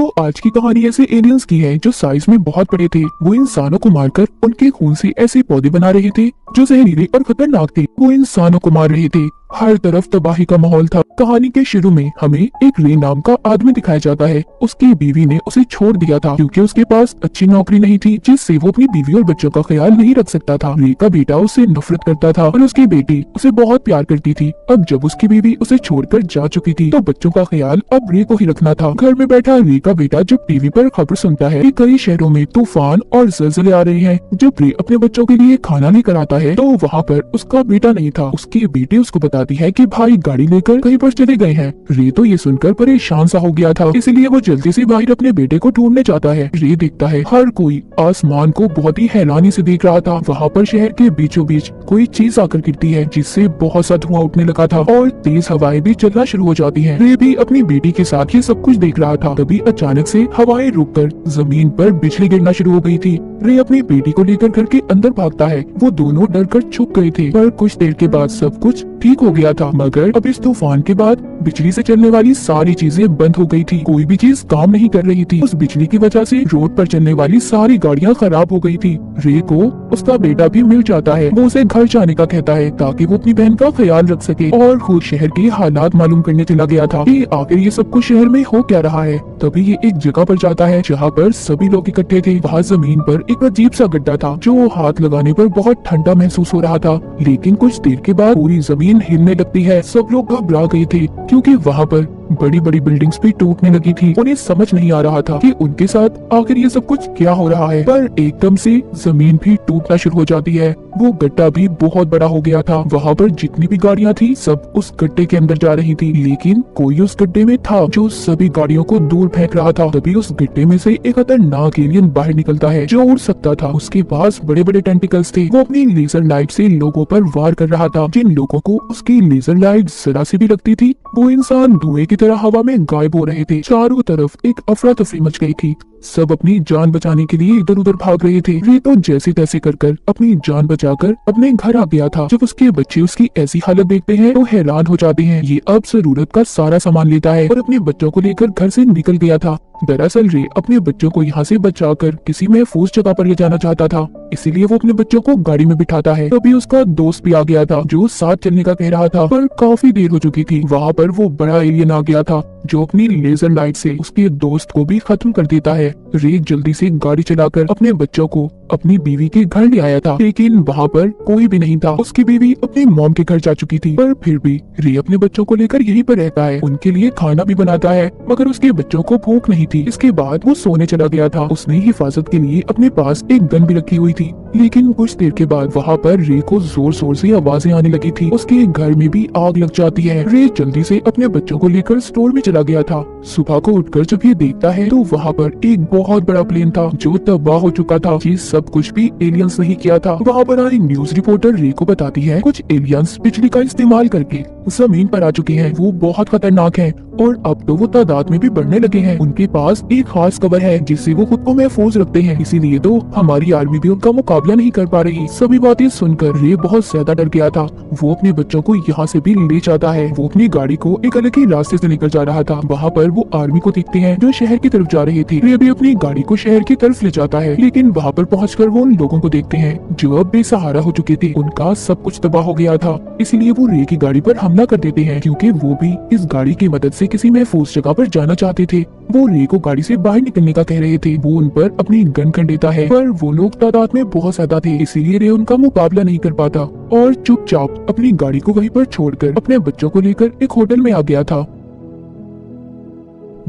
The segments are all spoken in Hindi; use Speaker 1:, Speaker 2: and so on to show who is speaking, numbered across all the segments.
Speaker 1: तो आज की कहानी ऐसे एलियंस की है जो साइज में बहुत बड़े थे। वो इंसानों को मारकर उनके खून से ऐसे पौधे बना रहे थे जो जहरीले और खतरनाक थे। वो इंसानों को मार रहे थे। हर तरफ तबाही का माहौल था। कहानी के शुरू में हमें एक रे नाम का आदमी दिखाया जाता है। उसकी बीवी ने उसे छोड़ दिया था क्योंकि उसके पास अच्छी नौकरी नहीं थी जिससे वो अपनी बीवी और बच्चों का ख्याल नहीं रख सकता था। रे का बेटा उससे नफरत करता था और उसकी बेटी उसे बहुत प्यार करती थी। अब जब उसकी बीवी उसे छोड़कर जा चुकी थी तो बच्चों का ख्याल अब रे को ही रखना था। घर में बैठा रे का बेटा जब टीवी पर खबर सुनता है कि कई शहरों में तूफान और ज़लज़ले आ रहे हैं। जब रे अपने बच्चों के लिए खाना लेकर आता है तो वहाँ पर उसका बेटा नहीं था। उसकी बेटी उसको बताती है कि भाई गाड़ी लेकर कहीं पर चले गए हैं। रे तो ये सुनकर परेशान सा हो गया था, इसलिए वो जल्दी से बाहर अपने बेटे को ढूंढने जाता है। रे देखता है हर कोई आसमान को बहुत ही हैरानी से देख रहा था। वहाँ पर शहर के बीचों बीच कोई चीज आकर गिरती है जिससे बहुत सा धुआं उठने लगा था और तेज हवाएं भी चलना शुरू हो जाती हैं। रे भी अपनी बेटी के साथ ये सब कुछ देख रहा था। तभी अचानक से हवाएं रुककर जमीन पर बिजली गिरना शुरू हो गई थी। रे अपनी बेटी को लेकर घर के अंदर भागता है। वो दोनों डरकर छुप गए थे, पर कुछ देर के बाद सब कुछ ठीक हो गया था। मगर अब इस तूफान के बाद बिजली से चलने वाली सारी चीजें बंद हो गई थी। कोई भी चीज काम नहीं कर रही थी। उस बिजली की वजह से रोड पर चलने वाली सारी गाड़ियां खराब हो गई थी। रे को उसका बेटा भी मिल जाता है। वो उसे घर जाने का कहता है ताकि वो अपनी बहन का ख्याल रख सके और खुद शहर के हालात मालूम करने चला गया था कि आखिर ये सब कुछ शहर में हो क्या रहा है। तभी ये एक जगह पर जाता है जहाँ पर सभी लोग इकट्ठे थे। वहाँ जमीन पर एक अजीब सा गड्ढा था जो हाथ लगाने पर बहुत ठंडा महसूस हो रहा था, लेकिन कुछ देर के बाद पूरी जमीन हिलने लगती है। सब लोग घबरा गए थे क्योंकि वहाँ पर बड़ी बड़ी बिल्डिंग्स भी टूटने लगी थी। उन्हें समझ नहीं आ रहा था कि उनके साथ आखिर ये सब कुछ क्या हो रहा है। पर एकदम से जमीन भी टूटना शुरू हो जाती है। वो गड्ढा भी बहुत बड़ा हो गया था। वहाँ पर जितनी भी गाड़ियाँ थी सब उस गड्ढे के अंदर जा रही थी, लेकिन कोई उस गड्ढे में था जो सभी गाड़ियों को दूर फेंक रहा था। तभी उस गड्ढे में से एक खतरनाक एलियन बाहर निकलता है जो उड़ सकता था। उसके पास बड़े बड़े टेंटिकल्स थे। वो अपनी लेजर लाइट से लोगों पर वार कर रहा था। जिन लोगों को उसकी लेजर लाइट जरा सी भी लगती थी वो इंसान धुएं की तरह हवा में गायब हो रहे थे। चारों तरफ एक अफरा तफरी मच गई थी। सब अपनी जान बचाने के लिए इधर उधर भाग रहे थे। रे तो जैसे तैसे कर अपनी जान बचाकर अपने घर आ गया था। जब उसके बच्चे उसकी ऐसी हालत देखते हैं तो हैरान हो जाते हैं। ये अब जरूरत का सारा सामान लेता है और अपने बच्चों को लेकर घर से निकल गया था। दरअसल रे अपने बच्चों को यहाँ से बचाकर किसी महफूज जगह पर ले जाना चाहता था, इसीलिए वो अपने बच्चों को गाड़ी में बिठाता है। तभी उसका दोस्त भी आ गया था जो साथ चलने का कह रहा था, पर काफी देर हो चुकी थी। वहाँ पर वो बड़ा एलियन आ गया था जो अपनी लेजर लाइट से उसके दोस्त को भी खत्म कर देता है। रे जल्दी से गाड़ी चलाकर अपने बच्चों को अपनी बीवी के घर ले आया था, लेकिन वहाँ पर कोई भी नहीं था। उसकी बीवी अपनी मॉम के घर जा चुकी थी, पर फिर भी रे अपने बच्चों को लेकर यहीं पर रहता है। उनके लिए खाना भी बनाता है, मगर उसके बच्चों को भूख नहीं थी। इसके बाद वो सोने चला गया था। उसने हिफाजत के लिए अपने पास एक गन भी रखी हुई थी, लेकिन कुछ देर के बाद वहाँ पर रे को जोर शोर से आवाजें आने लगी थी। उसके घर में भी आग लग जाती है। रे जल्दी से अपने बच्चों को लेकर स्टोर में चला गया था। सुबह को उठकर जब ये देखता है तो वहाँ पर एक बहुत बड़ा प्लेन था जो तबाह हो चुका था। ये सब कुछ भी एलियंस नहीं किया था। वहाँ पर आई न्यूज रिपोर्टर रे को बताती है कुछ एलियंस बिजली का इस्तेमाल करके जमीन पर आ चुके हैं। वो बहुत खतरनाक हैं और अब तो वो तादाद में भी बढ़ने लगे हैं। उनके पास एक खास कवर है जिससे वो खुद को महफूज रखते हैं, इसीलिए तो हमारी आर्मी भी उनका मुकाबला नहीं कर पा रही। सभी बातें सुनकर रे बहुत ज्यादा डर गया था। वो अपने बच्चों को यहाँ से भी ले जाता है। वो अपनी गाड़ी को एक अलग ही रास्ते से लेकर जा रहा था। वहाँ पर वो आर्मी को देखते हैं जो शहर की तरफ जा रही थी। रे भी अपनी गाड़ी को शहर की तरफ ले जाता है, लेकिन वहाँ पर पहुंचकर वो उन लोगों को देखते हैं जो अब बेसहारा हो चुके थे। उनका सब कुछ तबाह हो गया था, इसीलिए वो रे की गाड़ी पर हमला कर देते हैं क्योंकि वो भी इस गाड़ी की मदद से किसी महफूज जगह पर जाना चाहते थे। वो रे को गाड़ी से बाहर निकलने का कह रहे थे। वो उन पर अपनी गन कर देता है, पर वो लोग तादाद में बहुत ज्यादा थे, इसीलिए रे उनका मुकाबला नहीं कर पाता और चुपचाप अपनी गाड़ी को वहीं पर छोड़कर अपने बच्चों को लेकर एक होटल में आ गया था।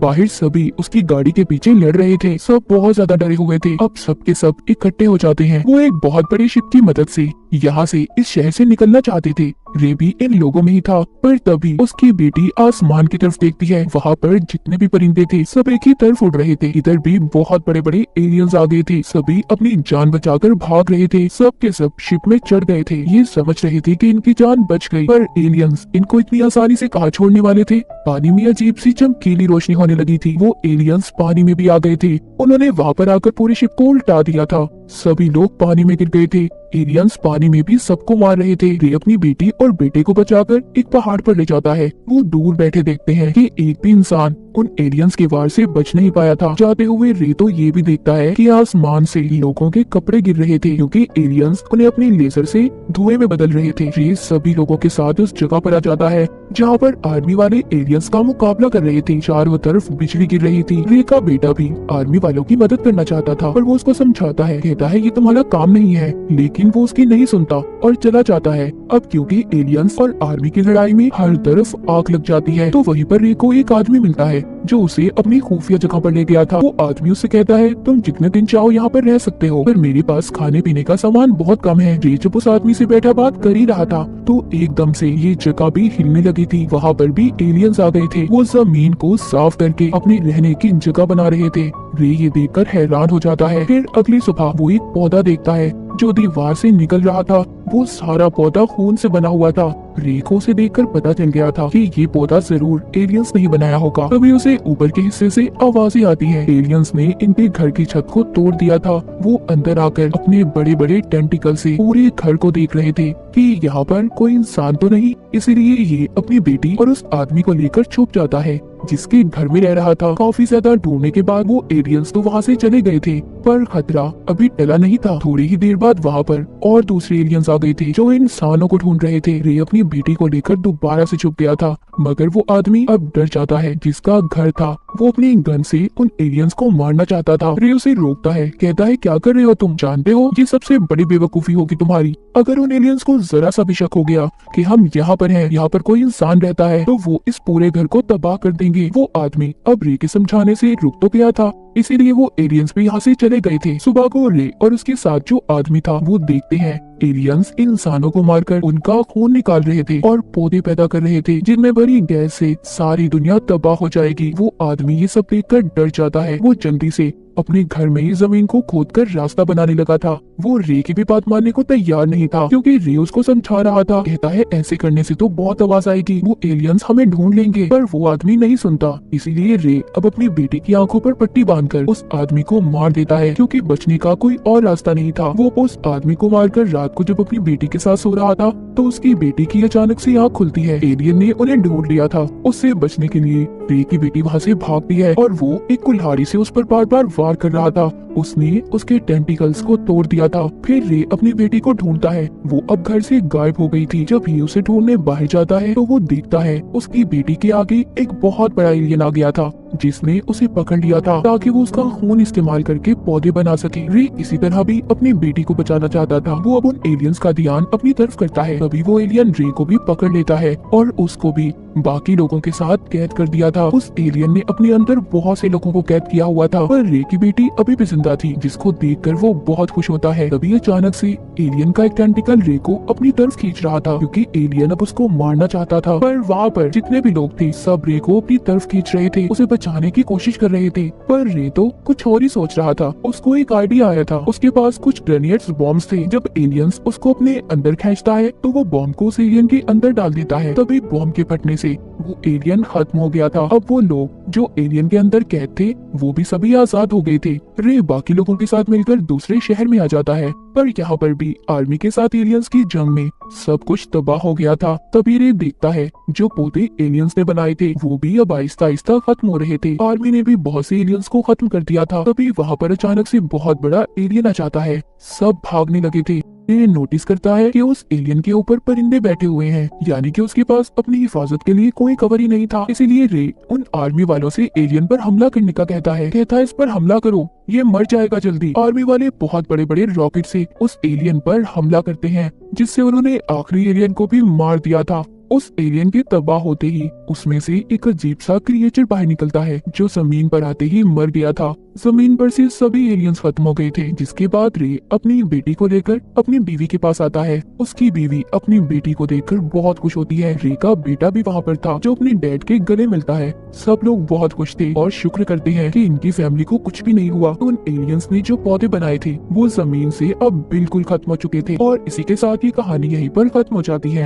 Speaker 1: बाहर सभी उसकी गाड़ी के पीछे लड़ रहे थे। सब बहुत ज्यादा डरे हुए थे। अब सब के सब इकट्ठे हो जाते हैं। वो एक बहुत बड़ी शिप की मदद से यहाँ से इस शहर से निकलना चाहते थे। रे भी इन लोगों में ही था, पर तभी उसकी बेटी आसमान की तरफ देखती है। वहाँ पर जितने भी परिंदे थे सब एक ही तरफ उड़ रहे थे। इधर भी बहुत बड़े बड़े एलियंस आ गए थे। सभी अपनी जान बचाकर भाग रहे थे। सब के सब शिप में चढ़ गए थे। ये समझ रहे थे कि इनकी जान बच गई, पर एलियंस इनको इतनी आसानी से कहाँ छोड़ने वाले थे। पानी में अजीब सी चमकीली रोशनी होने लगी थी। वो एलियंस पानी में भी आ गए थे। उन्होंने वहाँ पर आकर पूरी शिप को उल्टा दिया था। सभी लोग पानी में गिर गए थे। एलियंस पानी में भी सबको मार रहे थे। रे अपनी बेटी और बेटे को बचाकर एक पहाड़ पर ले जाता है। वो दूर बैठे देखते हैं कि एक भी इंसान उन एलियंस के वार से बच नहीं पाया था। जाते हुए रे तो ये भी देखता है कि आसमान से लोगों के कपड़े गिर रहे थे क्योंकि एलियंस उन्हें अपनी लेजर से धुएं में बदल रहे थे। रे सभी लोगों के साथ उस जगह पर आ जाता है जहाँ पर आर्मी वाले एलियंस का मुकाबला कर रहे थे। चारों तरफ बिजली गिर रही थी। रे का बेटा भी आर्मी वालों की मदद करना चाहता था, पर वो उसको समझाता है, कहता है ये तुम्हारा काम नहीं है, लेकिन वो उसकी नहीं सुनता और चला जाता है। अब क्योंकि एलियंस और आर्मी की लड़ाई में हर तरफ आग लग जाती है, तो वहीं पर रे को एक आदमी मिलता है जो उसे अपनी खुफिया जगह पर ले गया था। वो आदमी उससे कहता है तुम जितने दिन चाहो यहाँ पर रह सकते हो, पर मेरे पास खाने पीने का सामान बहुत कम है। रे जब उस आदमी से बैठा बात कर ही रहा था तो एकदम से ये जगह भी हिलने लगी थी। वहाँ पर भी एलियंस आ गए थे। वो जमीन को साफ करके अपनी रहने की जगह बना रहे थे। रे ये देखकर हैरान हो जाता है। फिर अगली सुबह वो एक पौधा देखता है जो दीवार से निकल रहा था। वो सारा पौधा खून से बना हुआ था। रे को उसे देखकर पता चल गया था कि ये पौधा जरूर एलियंस ने ही बनाया होगा। तभी उसे ऊपर के हिस्से से आवाजें आती है। एलियंस ने इनके घर की छत को तोड़ दिया था। वो अंदर आकर अपने बड़े बड़े टेंटिकल से पूरे घर को देख रहे थे कि यहाँ पर कोई इंसान तो नहीं, इसीलिए ये अपनी बेटी और उस आदमी को लेकर छुप जाता है जिसके घर में रह रहा था। काफी ज्यादा ढूंढने के बाद वो एलियंस तो वहाँ से चले गए थे, पर खतरा अभी टला नहीं था। थोड़ी ही देर बाद वहाँ पर और दूसरे एलियंस आ गए थे जो इंसानों को ढूंढ रहे थे। रे अपनी बेटी को लेकर दोबारा से छुप गया था, मगर वो आदमी अब डर जाता है जिसका घर था। वो अपनी गन से उन एलियंस को मारना चाहता था। रे उसे रोकता है, कहता है क्या कर रहे हो तुम, जानते हो ये सबसे बड़ी बेवकूफी होगी तुम्हारी। अगर उन एलियंस को जरा सा भी शक हो गया कि हम यहाँ पर हैं, यहाँ पर कोई इंसान रहता है, तो वो इस पूरे घर को तबाह कर देंगे। वो आदमी अब रे के समझाने से रुक तो गया था, इसीलिए वो एलियंस भी यहाँ से चले गए थे। सुबह को रे और उसके साथ जो आदमी था वो देखते हैं एलियंस इंसानों को मारकर उनका खून निकाल रहे थे और पौधे पैदा कर रहे थे जिनमें भरी गैस से सारी दुनिया तबाह हो जाएगी। वो आदमी ये सब देखकर डर जाता है। वो जल्दी से अपने घर में ही जमीन को खोदकर रास्ता बनाने लगा था। वो रे की भी बात मानने को तैयार नहीं था क्योंकि रे उसको समझा रहा था। कहता है ऐसे करने से तो बहुत आवाज आएगी, वो एलियंस हमें ढूंढ लेंगे, पर वो आदमी नहीं सुनता। इसीलिए रे अब अपनी बेटी की आंखों पर पट्टी बांधकर उस आदमी को मार देता है क्योंकि बचने का कोई और रास्ता नहीं था। वो उस आदमी को मारकर रात को जब अपनी बेटी के साथ सो रहा था तो उसकी बेटी की अचानक से आँख खुलती है। एलियन ने उन्हें ढूंढ लिया था। उससे बचने के लिए रे की बेटी वहाँ से भागती है और वो एक कुल्हाड़ी से उस पर बार बार वार कर रहा था। उसने उसके टेंटिकल्स को तोड़ दिया था। फिर रे अपनी बेटी को ढूंढता है। वो अब घर से गायब हो गई थी। जब ये उसे ढूंढने बाहर जाता है तो वो देखता है उसकी बेटी के आगे एक बहुत बड़ा एलियन आ गया था जिसने उसे पकड़ लिया था ताकि वो उसका खून इस्तेमाल करके पौधे बना सके। रे इसी तरह भी अपनी बेटी को बचाना चाहता था। वो अब उन एलियंस का ध्यान अपनी तरफ करता है। तभी वो एलियन रे को भी पकड़ लेता है और उसको भी बाकी लोगों के साथ कैद कर दिया था। उस एलियन ने अपने अंदर बहुत से लोगों को कैद किया हुआ था, पर रे की बेटी अभी भी जिंदा थी जिसको देखकर वो बहुत खुश होता है। तभी अचानक से एलियन का एक टेंटिकल रे को अपनी तरफ खींच रहा था क्योंकि एलियन अब उसको मारना चाहता था, पर वहाँ पर जितने भी लोग थे सब रे को अपनी तरफ खींच रहे थे, उसे बचाने की कोशिश कर रहे थे। पर रे तो कुछ और ही सोच रहा था। उसको एक आइडिया आया था। उसके पास कुछ ग्रेनेड्स बॉम्ब्स थे। जब एलियंस उसको अपने अंदर खींचता है तो वो बॉम्ब को उस एलियन के अंदर डाल देता है। तभी बॉम्ब के फटने से वो एलियन खत्म हो गया था। अब वो लोग जो एलियन के अंदर कैद थे वो भी सभी आजाद हो गए थे। रे बाकी लोगों के साथ मिलकर दूसरे शहर में आ जाता है, पर यहाँ पर भी आर्मी के साथ एलियंस की जंग में सब कुछ तबाह हो गया था। तभी रे देखता है जो पौधे एलियंस ने बनाए थे वो भी अब आहिस्ता आहिस्ता खत्म हो रहे थे। आर्मी ने भी बहुत से एलियंस को खत्म कर दिया था। तभी वहाँ पर अचानक से बहुत बड़ा एलियन आ जाता है। सब भागने लगे थे। रे नोटिस करता है कि उस एलियन के ऊपर परिंदे बैठे हुए हैं, यानी कि उसके पास अपनी हिफाजत के लिए कोई कवर ही नहीं था। इसीलिए रे उन आर्मी वालों से एलियन पर हमला करने का कहता है इस पर हमला करो, ये मर जाएगा जल्दी। आर्मी वाले बहुत बड़े बड़े रॉकेट से उस एलियन पर हमला करते हैं जिससे उन्होंने आखिरी एलियन को भी मार दिया था। उस एलियन के तबाह होते ही उसमें से एक अजीब सा क्रिएचर बाहर निकलता है जो जमीन पर आते ही मर गया था। जमीन पर से सभी एलियंस खत्म हो गए थे। जिसके बाद रे अपनी बेटी को लेकर अपनी बीवी के पास आता है। उसकी बीवी अपनी बेटी को देखकर बहुत खुश होती है। रे का बेटा भी वहाँ पर था जो अपने डैड के गले मिलता है। सब लोग बहुत खुश थे और शुक्र करते हैं कि इनकी फैमिली को कुछ भी नहीं हुआ। उन एलियंस ने जो पौधे बनाए थे वो जमीन से अब बिल्कुल खत्म हो चुके थे और इसी के साथ ये कहानी यहीं पर खत्म हो जाती है।